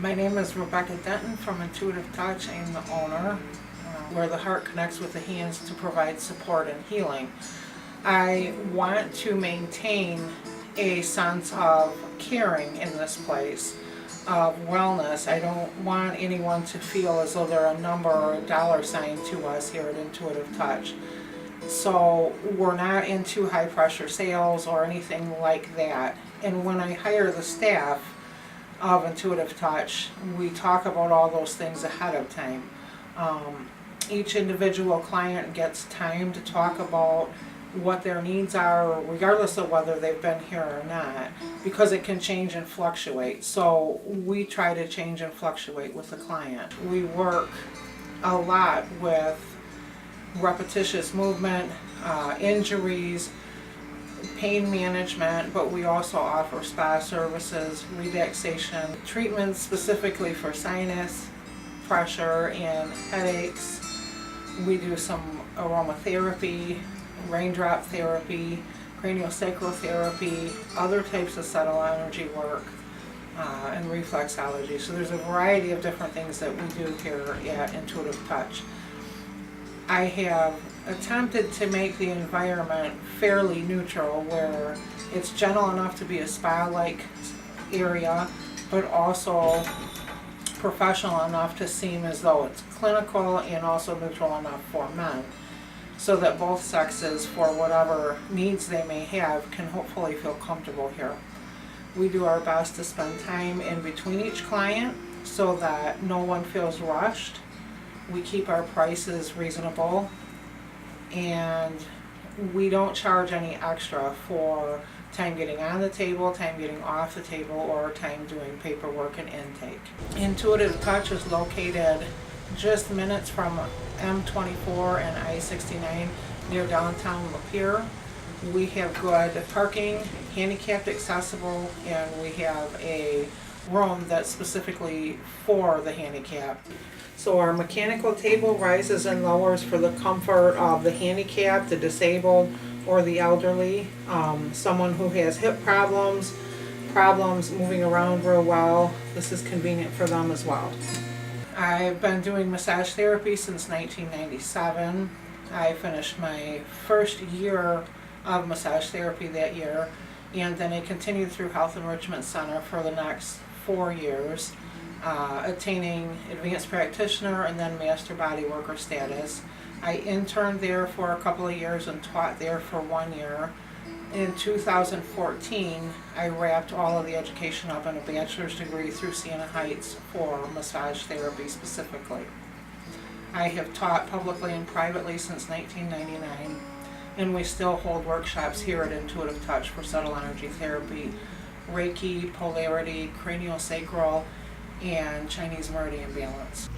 My name is Rebecca Denton from Intuitive Touch. I'm the owner, where the heart connects with the hands to provide support and healing. I want to maintain a sense of caring in this place, of wellness. I don't want anyone to feel as though they're a number or a dollar sign to us here at Intuitive Touch. So we're not into high pressure sales or anything like that. And when I hire the staff of Intuitive Touch, we talk about all those things ahead of time. Each individual client gets time to talk about what their needs are, regardless of whether they've been here or not, because it can change and fluctuate. So we try to change and fluctuate with the client. We work a lot with repetitious movement, injuries, pain management, but we also offer spa services, relaxation, treatments specifically for sinus, pressure, and headaches. We do some aromatherapy, raindrop therapy, craniosacral therapy, other types of subtle energy work, and reflexology. So there's a variety of different things that we do here at Intuitive Touch. I have attempted to make the environment fairly neutral, where it's gentle enough to be a spa-like area, but also professional enough to seem as though it's clinical, and also neutral enough for men, so that both sexes, for whatever needs they may have, can hopefully feel comfortable here. We do our best to spend time in between each client so that no one feels rushed. We keep our prices reasonable, and we don't charge any extra for time getting on the table, time getting off the table, or time doing paperwork and intake. Intuitive Touch is located just minutes from M24 and I-69 near downtown Lapeer. We have good parking, handicapped accessible, and we have a room that's specifically for the handicapped. So our mechanical table rises and lowers for the comfort of the handicapped, the disabled, or the elderly. Someone who has hip problems moving around real well, this is convenient for them as well. I've been doing massage therapy since 1997. I finished my first year of massage therapy that year, and then I continued through Health Enrichment Center for the next 4 years, attaining advanced practitioner and then master body worker status. I interned there for a couple of years and taught there for 1 year. In 2014, I wrapped all of the education up in a bachelor's degree through Siena Heights for massage therapy specifically. I have taught publicly and privately since 1999, and we still hold workshops here at Intuitive Touch for subtle energy therapy, Reiki, polarity, craniosacral, and Chinese meridian balance.